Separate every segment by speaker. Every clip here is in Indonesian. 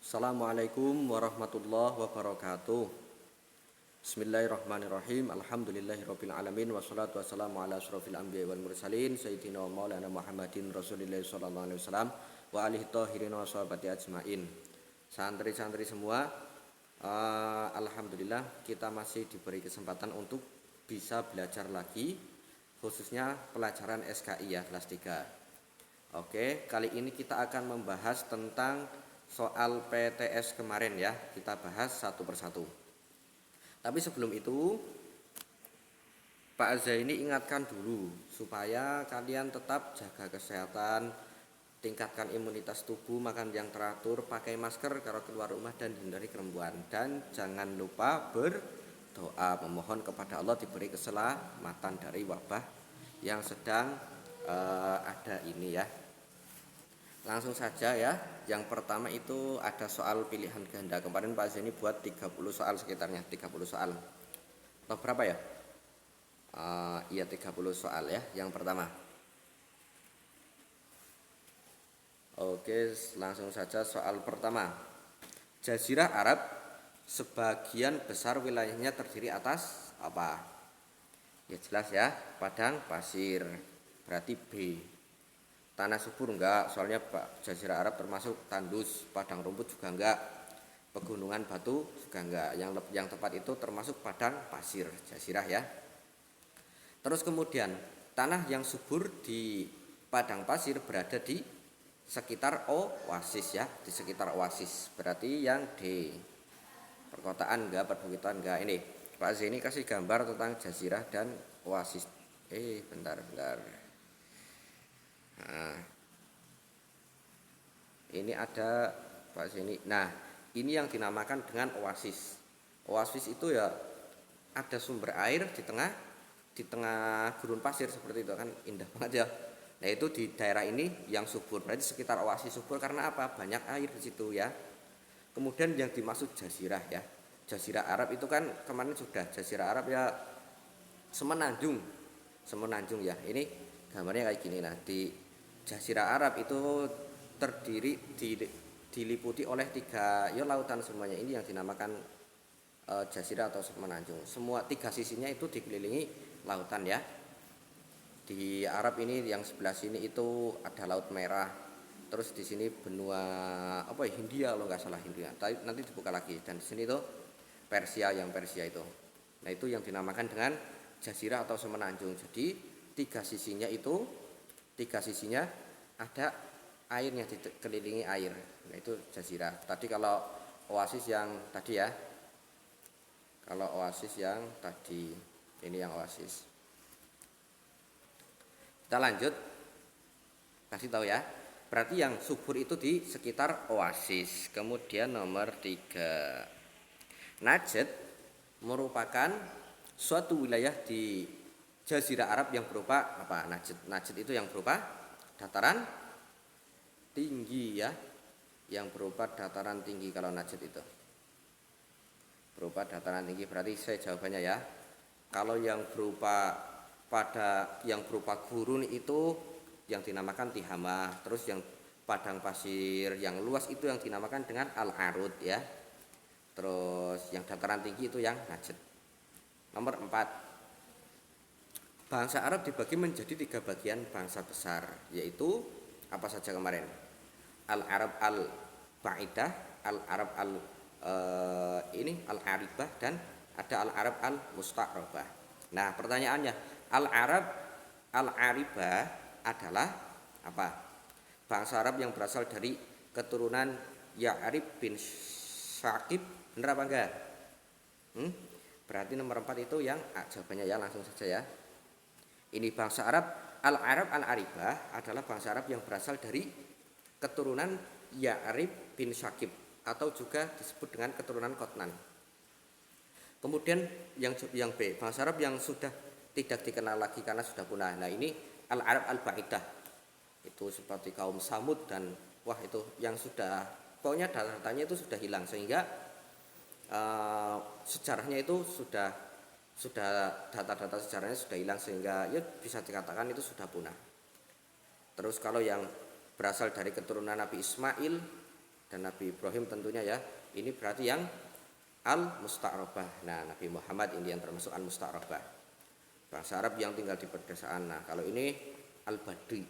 Speaker 1: Assalamualaikum warahmatullahi wabarakatuh. Bismillahirrahmanirrahim. Alhamdulillahirabbil alamin wassalatu wassalamu ala asyrofil anbiya'i wal mursalin sayyidina wa maulana Muhammadin Rasulillah sallallahu alaihi wasallam wa alihi thahirin wa sahabati ajmain. Santri-santri semua, alhamdulillah kita masih diberi kesempatan untuk bisa belajar lagi, khususnya pelajaran SKI ya kelas 3. Oke, kali ini kita akan membahas tentang soal PTS kemarin ya. Kita bahas satu persatu. Tapi sebelum itu, Pak Zaini ingatkan dulu supaya kalian tetap jaga kesehatan, tingkatkan imunitas tubuh, makan yang teratur, pakai masker kalau keluar rumah dan hindari kerumunan. Dan jangan lupa berdoa memohon kepada Allah diberi keselamatan dari wabah yang sedang ada ini ya. Langsung saja ya. Yang pertama itu ada soal pilihan ganda. Kemarin Pak Zaini buat 30 soal sekitarnya, 30 soal. Atau berapa ya? Iya 30 soal ya. Yang pertama. Oke, langsung saja soal pertama. Jazirah Arab sebagian besar wilayahnya terdiri atas apa? Ya jelas ya, padang pasir. Berarti B. Tanah subur enggak, soalnya Jazirah Arab termasuk tandus, padang rumput juga enggak, pegunungan batu juga enggak. Yang tepat itu termasuk padang pasir, jazirah ya. Terus kemudian tanah yang subur di padang pasir berada di sekitar oasis ya, di sekitar oasis. Berarti yang D. Perkotaan enggak, perbukitan enggak. Ini Pak Zaini kasih gambar tentang jazirah dan oasis. Bentar. Nah, ini ada Pak sini. Nah, ini yang dinamakan dengan oasis. Oasis itu ya ada sumber air di tengah gurun pasir seperti itu kan, indah banget ya. Nah, itu di daerah ini yang subur. Berarti sekitar oasis subur karena apa? Banyak air di situ ya. Kemudian yang dimaksud jazirah ya. Jazirah Arab itu kan kemarin sudah Jazirah Arab ya semenanjung. Semenanjung ya. Ini gambarnya kayak gini. Nah, di Jazirah Arab itu terdiri diliputi oleh 3 ya lautan semuanya. Ini yang dinamakan jazirah atau semenanjung. Semua 3 sisinya itu dikelilingi lautan ya. Di Arab ini yang sebelah sini itu ada Laut Merah. Terus di sini benua Hindia kalau nggak salah Hindia. Nanti dibuka lagi. Dan di sini itu Persia itu. Nah, itu yang dinamakan dengan jazirah atau semenanjung. Jadi 3 sisinya ada airnya, dikelilingi air. Nah, itu jazirah. Tadi kalau oasis yang tadi ya. Kalau oasis yang tadi, ini yang oasis. Kita lanjut. Kasih tahu ya. Berarti yang subur itu di sekitar oasis. Kemudian nomor 3. Najd merupakan suatu wilayah di Jazirah Arab yang berupa apa? Najd itu yang berupa dataran tinggi ya. Yang berupa dataran tinggi kalau Najd itu. Berupa dataran tinggi, berarti saya jawabannya ya. Kalau yang berupa gurun itu yang dinamakan Tihamah. Terus yang padang pasir yang luas itu yang dinamakan dengan Al-Arud ya. Terus yang dataran tinggi itu yang Najd. Nomor 4. Bangsa Arab dibagi menjadi 3 bagian bangsa besar, yaitu apa saja kemarin? Al-Arab al-Ba'idah, Al-Arab Al-Aribah, dan ada Al-Arab al-Musta'rabah. Nah, pertanyaannya, Al-Arab al-Aribah adalah apa? Bangsa Arab yang berasal dari keturunan Ya'rib bin Syakib, benar apa enggak? Berarti nomor 4 itu yang jawabannya ya, langsung saja ya. Ini bangsa Arab Al-Arab Al-Aribah adalah bangsa Arab yang berasal dari keturunan Ya'rib bin Syakib atau juga disebut dengan keturunan Qotnan. Kemudian yang B, bangsa Arab yang sudah tidak dikenal lagi karena sudah punah. Nah, ini Al-Arab Al-Ba'idah. Itu seperti kaum Samud dan itu yang sudah pokoknya datanya itu sudah hilang sehingga sejarahnya itu sudah data-data sejarahnya sudah hilang sehingga ya bisa dikatakan itu sudah punah. Terus kalau yang berasal dari keturunan Nabi Ismail dan Nabi Ibrahim tentunya ya. Ini berarti yang al-musta'rabah. Nah, Nabi Muhammad ini yang termasuk al-musta'rabah. Bangsa Arab yang tinggal di pedesaan. Nah, kalau ini al-Badui,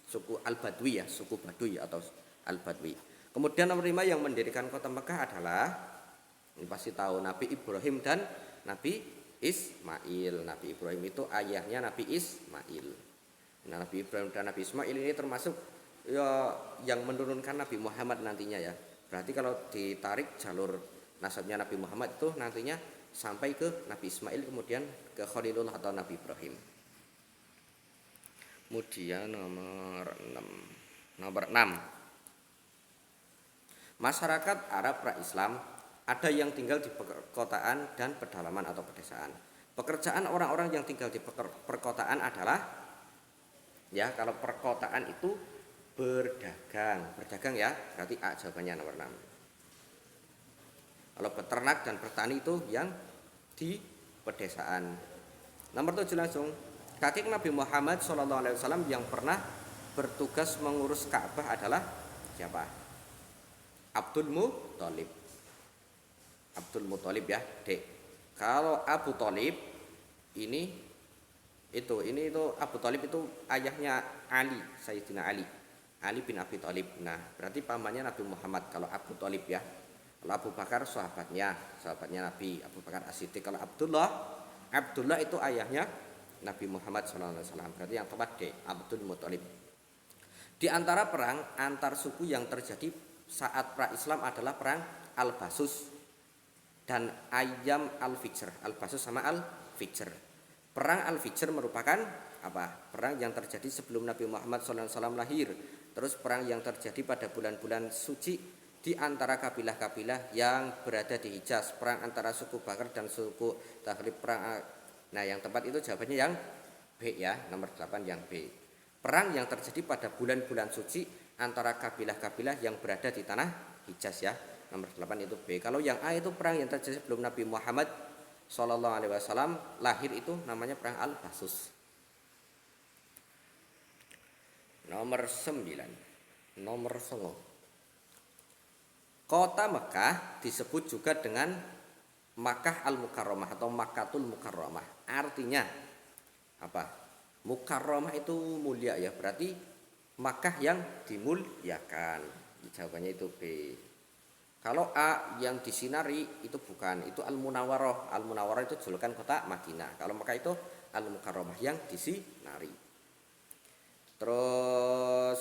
Speaker 1: suku al-Badwi ya, suku Badui atau al-Badwi. Kemudian nomor 5 yang mendirikan kota Mekah adalah, ini pasti tahu, Nabi Ibrahim dan Nabi Ismail. Nabi Ibrahim itu ayahnya Nabi Ismail. Nah, Nabi Ibrahim dan Nabi Ismail ini termasuk ya yang menurunkan Nabi Muhammad nantinya ya. Berarti kalau ditarik jalur nasabnya Nabi Muhammad itu nantinya sampai ke Nabi Ismail, kemudian ke Khalilullah atau Nabi Ibrahim. Kemudian nomor 6. Masyarakat Arab pra-Islam ada yang tinggal di perkotaan dan pedalaman atau pedesaan. Pekerjaan orang-orang yang tinggal di perkotaan adalah, ya kalau perkotaan itu berdagang ya, berarti A jawabannya nomor 6. Kalau peternak dan bertani itu yang di pedesaan. Nomor 7 langsung. Kakek Nabi Muhammad SAW yang pernah bertugas mengurus Ka'bah adalah siapa? Abdul Muthalib. Abdul Muthalib ya, Dek. Kalau Abu Thalib ini Abu Thalib itu ayahnya Ali, Sayyidina Ali bin Abi Thalib. Nah, berarti pamannya Nabi Muhammad kalau Abu Thalib ya. Kalau Abu Bakar sahabatnya Nabi, Abu Bakar As-Siddiq. Kalau Abdullah itu ayahnya Nabi Muhammad SAW. Berarti yang tepat D, Abdul Muthalib. Di antara perang antar suku yang terjadi saat pra-Islam adalah perang Al-Basus dan Ayyam Al-Fijr. Al-Basus sama Al-Fijr. Perang Al-Fijr merupakan apa? Perang yang terjadi sebelum Nabi Muhammad SAW lahir. Terus perang yang terjadi pada bulan-bulan suci di antara kabilah-kabilah yang berada di Hijaz. Perang antara suku Bakar dan suku Taghlib. Nah, yang tepat itu jawabannya yang B ya, nomor 8 yang B. Perang yang terjadi pada bulan-bulan suci antara kabilah-kabilah yang berada di tanah Hijaz ya. Nomor 8 itu B. Kalau yang A itu perang yang terjadi sebelum Nabi Muhammad SAW lahir, itu namanya perang Al-Basus. Nomor 9. Nomor 9. Kota Mekah disebut juga dengan Makkah Al-Mukarramah atau Makkatul Mukarramah. Artinya apa? Mukarramah itu mulia ya, berarti Makkah yang dimuliakan. Jawabannya itu B. Kalau A yang disinari itu bukan, itu Al-Munawwarah. Al-Munawwarah itu julukan kota Madinah. Kalau Mekah itu Al-Mukarramah yang disinari. Terus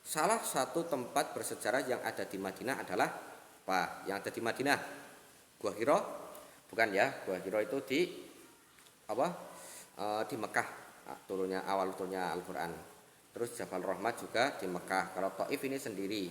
Speaker 1: salah satu tempat bersejarah yang ada di Madinah adalah apa? Yang ada di Madinah? Gua Hira? Bukan ya, Gua Hira itu di apa? Di Mekah. Awal turunnya Al-Qur'an. Terus Jabal Rahmah juga di Mekah. Kalau Thaif ini sendiri.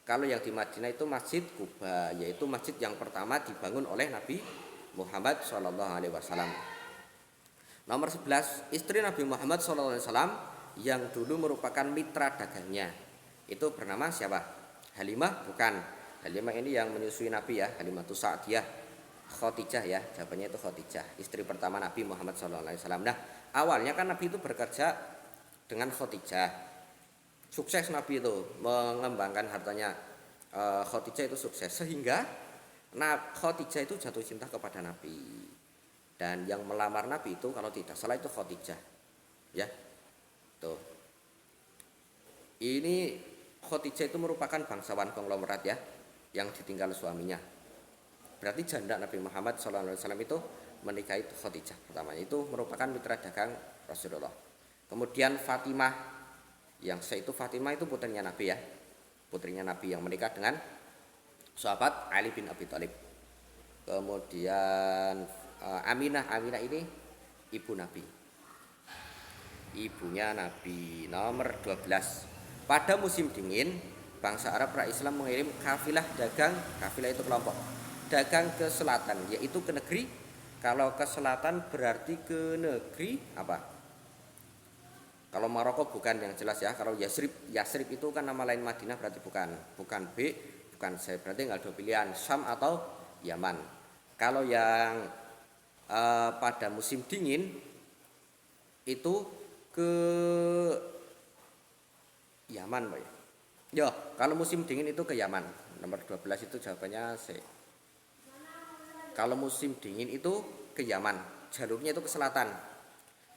Speaker 1: Kalau yang di Madinah itu Masjid Quba, yaitu masjid yang pertama dibangun oleh Nabi Muhammad SAW. Nomor 11, istri Nabi Muhammad SAW yang dulu merupakan mitra dagangnya itu bernama siapa? Halimah? Bukan. Halimah ini yang menyusui Nabi ya, Halimatus Sa'diyah. Khadijah ya, jawabannya itu Khadijah, istri pertama Nabi Muhammad SAW. Nah, awalnya kan Nabi itu bekerja dengan Khadijah. Sukses Nabi itu mengembangkan hartanya. Khadijah itu sukses sehingga Khadijah itu jatuh cinta kepada Nabi. Dan yang melamar Nabi itu kalau tidak salah itu Khadijah. Ya. Tuh. Ini Khadijah itu merupakan bangsawan konglomerat ya, yang ditinggal suaminya. Berarti janda Nabi Muhammad SAW itu menikahi Khadijah pertamanya. Itu merupakan mitra dagang Rasulullah. Kemudian Fatimah, yang itu Fatimah itu putrinya Nabi ya, putrinya Nabi yang menikah dengan sahabat Ali bin Abi Thalib. Kemudian Aminah ini ibu Nabi, ibunya Nabi. Nomor 12. Pada musim dingin, bangsa Arab pra-Islam mengirim kafilah dagang, kafilah itu kelompok dagang ke selatan, yaitu ke negeri. Kalau ke selatan berarti ke negeri apa? Kalau Maroko bukan yang jelas ya. Kalau Yasrib itu kan nama lain Madinah, berarti bukan B, bukan C. Berarti tinggal dua pilihan, Syam atau Yaman. Kalau yang pada musim dingin itu ke Yaman, Pak. Ya, kalau musim dingin itu ke Yaman. Nomor 12 itu jawabannya C. Kalau musim dingin itu ke Yaman, jalurnya itu ke selatan.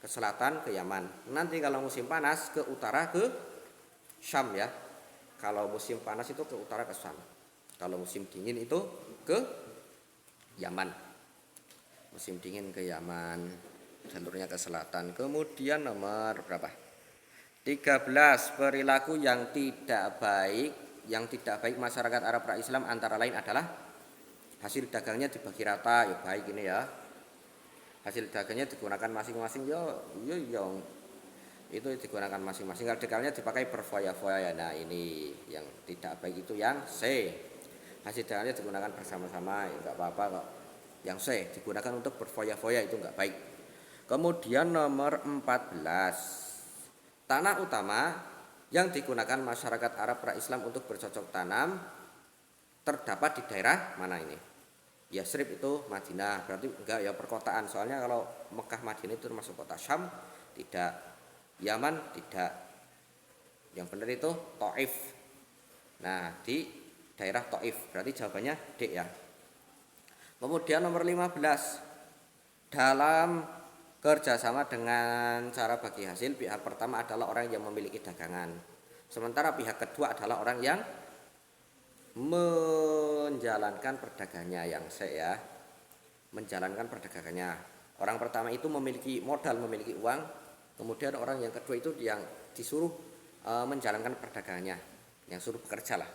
Speaker 1: Ke selatan ke Yaman. Nanti kalau musim panas ke utara ke Syam ya. Kalau musim panas itu ke utara ke Syam. Kalau musim dingin itu ke Yaman. Musim dingin ke Yaman, jalurnya ke selatan. Kemudian nomor berapa? 13, perilaku yang tidak baik masyarakat Arab pra-Islam antara lain adalah hasil dagangnya dibagi rata, ya baik ini ya. Hasil dagangnya digunakan masing-masing, ya itu digunakan masing-masing. Kalau dagangnya dipakai berfoya-foya, nah ini yang tidak baik itu yang C. Hasil dagangnya digunakan bersama-sama, ya enggak apa-apa kok. Yang C digunakan untuk berfoya-foya itu enggak baik. Kemudian nomor 14, tanah utama yang digunakan masyarakat Arab pra-Islam untuk bercocok tanam terdapat di daerah mana ini? Yasrib itu Madinah, berarti enggak ya perkotaan. Soalnya kalau Mekah Madinah itu termasuk kota Syam, tidak. Yaman tidak. Yang benar itu Taif. Nah, di daerah Taif, berarti jawabannya D ya. Kemudian nomor 15, dalam kerjasama dengan cara bagi hasil, pihak pertama adalah orang yang memiliki dagangan, sementara pihak kedua adalah orang yang menjalankan perdagangannya, yang saya menjalankan perdagangannya. Orang pertama itu memiliki modal, memiliki uang, kemudian orang yang kedua itu yang disuruh menjalankan perdagangannya, yang suruh bekerja lah.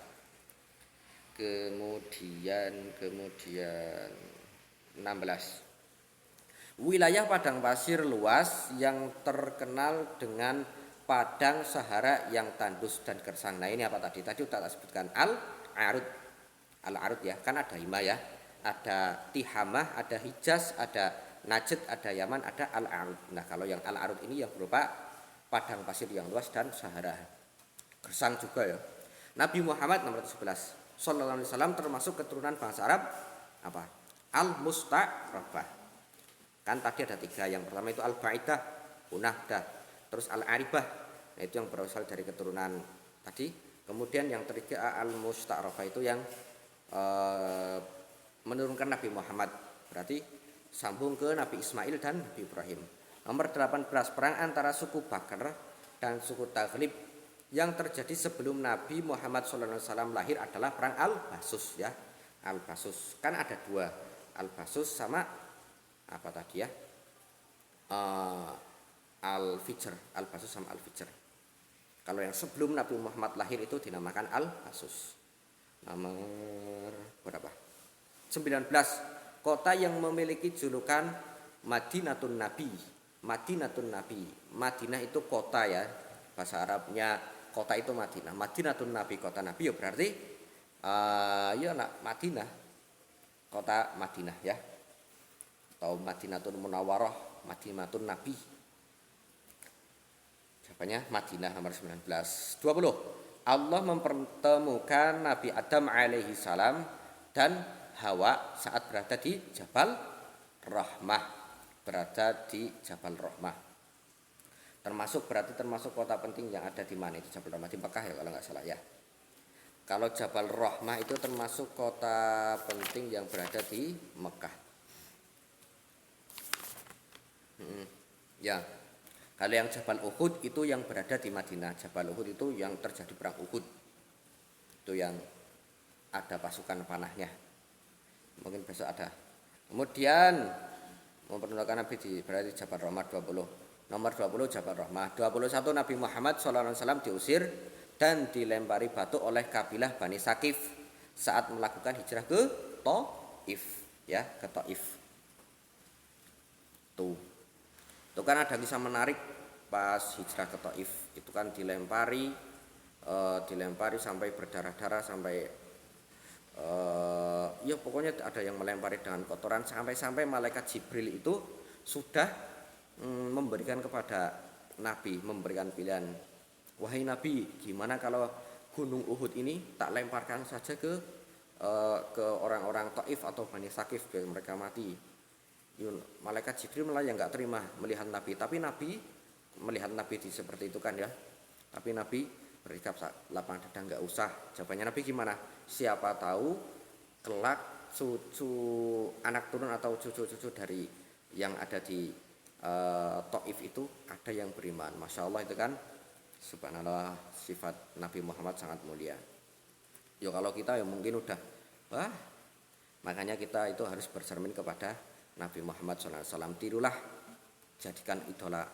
Speaker 1: Kemudian 16, wilayah padang pasir luas yang terkenal dengan padang Sahara yang tandus dan gersang. Nah ini apa tadi? Tadi sudah tak sebutkan Al-Arud ya, kan ada Hima ya, ada Tihamah, ada Hijaz, ada Najd, ada Yaman, ada Al-Arud. Nah kalau yang Al-Arud ini yang berupa padang pasir yang luas dan Sahara gersang juga ya. Nabi Muhammad nomor 11 Sallallahu Alaihi Wasallam termasuk keturunan bangsa Arab apa? Al-Musta'rabah. Kan tadi ada 3, yang pertama itu Al-Ba'idah, Unahdah, terus Al-Aribah. Nah itu yang berasal dari keturunan tadi. Kemudian yang ketiga Al-Musta'rabah itu yang menurunkan Nabi Muhammad, berarti sambung ke Nabi Ismail dan Nabi Ibrahim. Nomor 18, perang antara suku Bakar dan suku Taghlib yang terjadi sebelum Nabi Muhammad SAW lahir adalah perang Al-Basus ya. Al-Basus kan ada 2, Al-Basus sama apa tadi ya, Al-Fijr. Al-Basus sama Al-Fijr. Kalau yang sebelum Nabi Muhammad lahir itu dinamakan Al-Basus. Nomor berapa? 19, kota yang memiliki julukan Madinatun Nabi. Madinatun Nabi, Madinah itu kota ya, bahasa Arabnya kota itu Madinah. Madinatun Nabi, kota Nabi ya berarti ya Madinah, kota Madinah ya, atau Madinatun Munawwarah, Madinatun Nabi. Jawabannya Madinah nomor 19. 20, Allah mempertemukan Nabi Adam alaihi salam dan Hawa saat berada di Jabal Rahmah. Berada di Jabal Rahmah. Termasuk kota penting yang ada di mana itu Jabal Rahmah, di Mekah ya kalau nggak salah ya. Kalau Jabal Rahmah itu termasuk kota penting yang berada di Mekah. Ya. Kalau yang Jabal Uhud itu yang berada di Madinah. Jabal Uhud itu yang terjadi perang Uhud. Itu yang ada pasukan panahnya. Mungkin besok ada. Kemudian memperkenalkan Nabi di berada di Jabal Rahmah 20. Nomor 20 Jabal Rahmah. 21 Nabi Muhammad SAW diusir dan dilempari batu oleh kabilah Bani Sakif saat melakukan hijrah ke Taif ya, ke Taif. Tuh. Itu kan ada kisah menarik pas hijrah ke Taif. Itu kan dilempari sampai berdarah-darah, sampai ya pokoknya ada yang melempari dengan kotoran, sampai malaikat Jibril itu sudah memberikan kepada Nabi, memberikan pilihan, wahai Nabi, gimana kalau gunung Uhud ini tak lemparkan saja ke orang-orang Taif atau Bani Sakif biar mereka mati. Malaikat Jibril malah yang nggak terima melihat Nabi, tapi Nabi melihat Nabi seperti itu kan ya, tapi Nabi berikap lapang dada nggak usah. Jawabannya Nabi gimana? Siapa tahu kelak cucu anak turun atau cucu-cucu dari yang ada di Taif itu ada yang beriman. Masya Allah itu kan, subhanallah, sifat Nabi Muhammad sangat mulia. Yo kalau kita ya mungkin udah, wah, makanya kita itu harus bercermin kepada Nabi Muhammad SAW. Tirulah, jadikan idola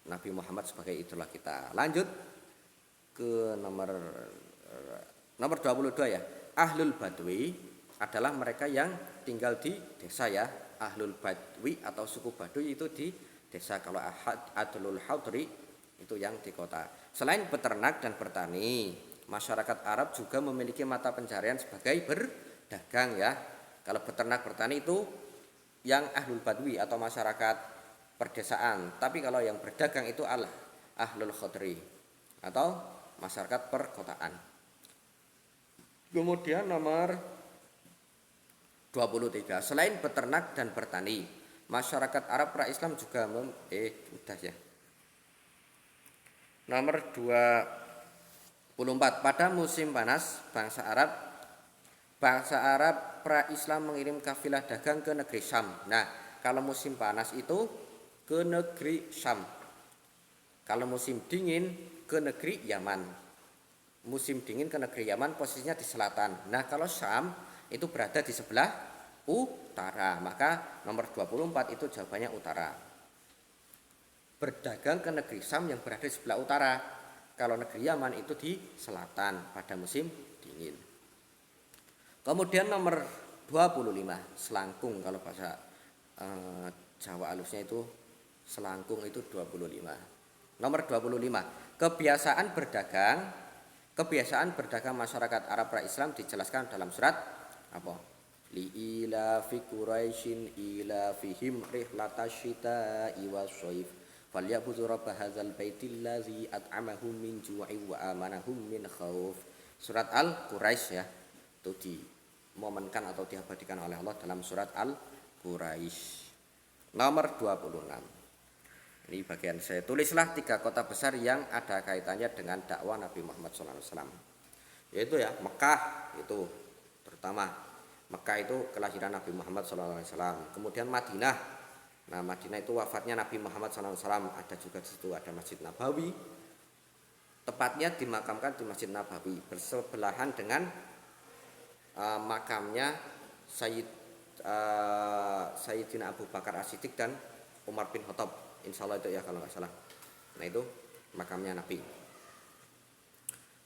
Speaker 1: Nabi Muhammad sebagai idola kita. Lanjut ke nomor 22 ya. Ahlul Badwi adalah mereka yang tinggal di desa ya. Ahlul Badwi atau suku Baduy itu di desa. Kalau Ahlul Hadri itu yang di kota. Selain peternak dan bertani, masyarakat Arab juga memiliki mata pencarian sebagai berdagang ya. Kalau peternak bertani itu yang Ahlul Badwi atau masyarakat perdesaan. Tapi kalau yang berdagang itu Ahlul Khadri atau masyarakat perkotaan. Kemudian nomor 23. Selain peternak dan bertani, masyarakat Arab pra-Islam juga udah ya. Nomor 24. Pada musim panas, bangsa Arab pra-Islam mengirim kafilah dagang ke negeri Syam. Nah, kalau musim panas itu ke negeri Syam. Kalau musim dingin ke negeri Yaman. Musim dingin ke negeri Yaman posisinya di selatan. Nah, kalau Syam itu berada di sebelah utara. Maka nomor 24 itu jawabannya utara. Berdagang ke negeri Syam yang berada di sebelah utara. Kalau negeri Yaman itu di selatan pada musim dingin. Kemudian nomor 25, selangkung. Kalau bahasa Jawa halusnya itu selangkung itu 25. Nomor 25, kebiasaan berdagang masyarakat Arab pra-Islam dijelaskan dalam surat apa? Li fi Quraisyin fihim rihlatasyita'i wasyif falyabudu rabb hadzal baitillazi at'amahum min ju'i wa amanahum min khauf. Surat Al-Quraisy ya. Itu dimomenkan atau diabadikan oleh Allah dalam surat Al-Quraisy. Nomor 26. Ini bagian saya tulislah 3 kota besar yang ada kaitannya dengan dakwah Nabi Muhammad SAW. Yaitu ya Mekah itu terutama. Mekah itu kelahiran Nabi Muhammad SAW. Kemudian Madinah. Nah Madinah itu wafatnya Nabi Muhammad SAW. Ada juga di situ ada Masjid Nabawi. Tepatnya dimakamkan di Masjid Nabawi bersebelahan dengan makamnya Sayyidina Abu Bakar As-Siddiq dan Umar bin Khattab. Insya Allah itu ya kalau nggak salah. Nah itu makamnya Nabi.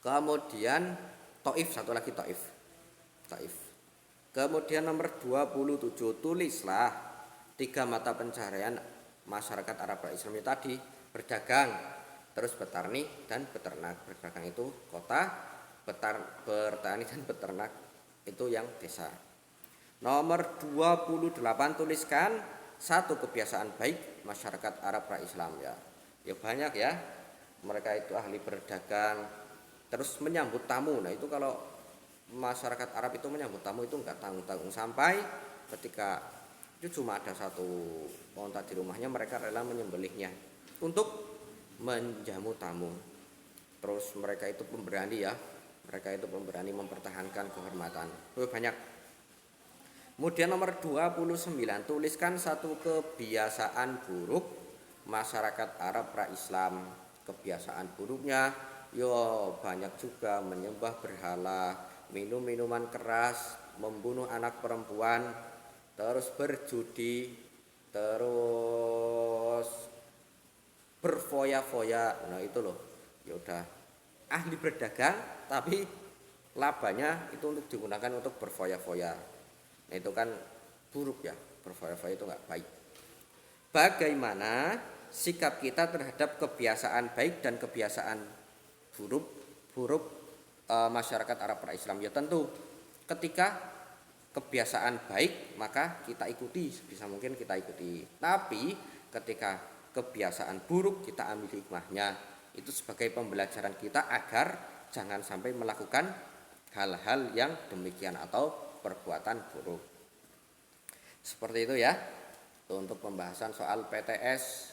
Speaker 1: Kemudian Taif, satu lagi Taif. Kemudian nomor 27, tulislah 3 mata pencaharian masyarakat Arab Islam tadi, berdagang, terus bertani dan beternak. Berdagang itu kota, bertani dan beternak itu yang desa. Nomor 28, tuliskan 1 kebiasaan baik masyarakat Arab pra-Islam ya. Ya banyak ya. Mereka itu ahli berdagang, terus menyambut tamu. Nah, itu kalau masyarakat Arab itu menyambut tamu itu enggak tanggung-tanggung sampai ketika itu cuma ada 1 onta di rumahnya mereka rela menyembelihnya untuk menjamu tamu. Terus mereka itu pemberani ya. Mereka itu pemberani mempertahankan kehormatan. Banyak. Kemudian nomor 29, tuliskan 1 kebiasaan buruk masyarakat Arab pra-Islam. Kebiasaan buruknya banyak juga menyembah berhala, minum minuman keras, membunuh anak perempuan, terus berjudi, terus berfoya-foya. Nah itu loh, ya udah ahli berdagang tapi labanya itu untuk digunakan untuk berfoya-foya. Nah itu kan buruk ya, berfoya-foya itu nggak baik. Bagaimana sikap kita terhadap kebiasaan baik dan kebiasaan buruk masyarakat Arab pra-Islam? Ya tentu ketika kebiasaan baik maka kita ikuti, bisa mungkin kita ikuti. Tapi ketika kebiasaan buruk kita ambil hikmahnya, itu sebagai pembelajaran kita agar jangan sampai melakukan hal-hal yang demikian atau perbuatan buruk. Seperti itu ya untuk pembahasan soal PTS.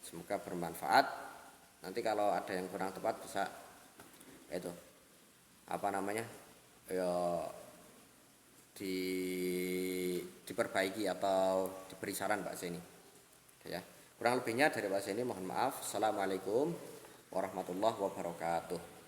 Speaker 1: Semoga bermanfaat. Nanti kalau ada yang kurang tepat bisa itu apa namanya ya di diperbaiki atau diberi saran Pak Zeni. Ya. Kurang lebihnya dari Pak Zeni mohon maaf. Assalamualaikum warahmatullahi wabarakatuh.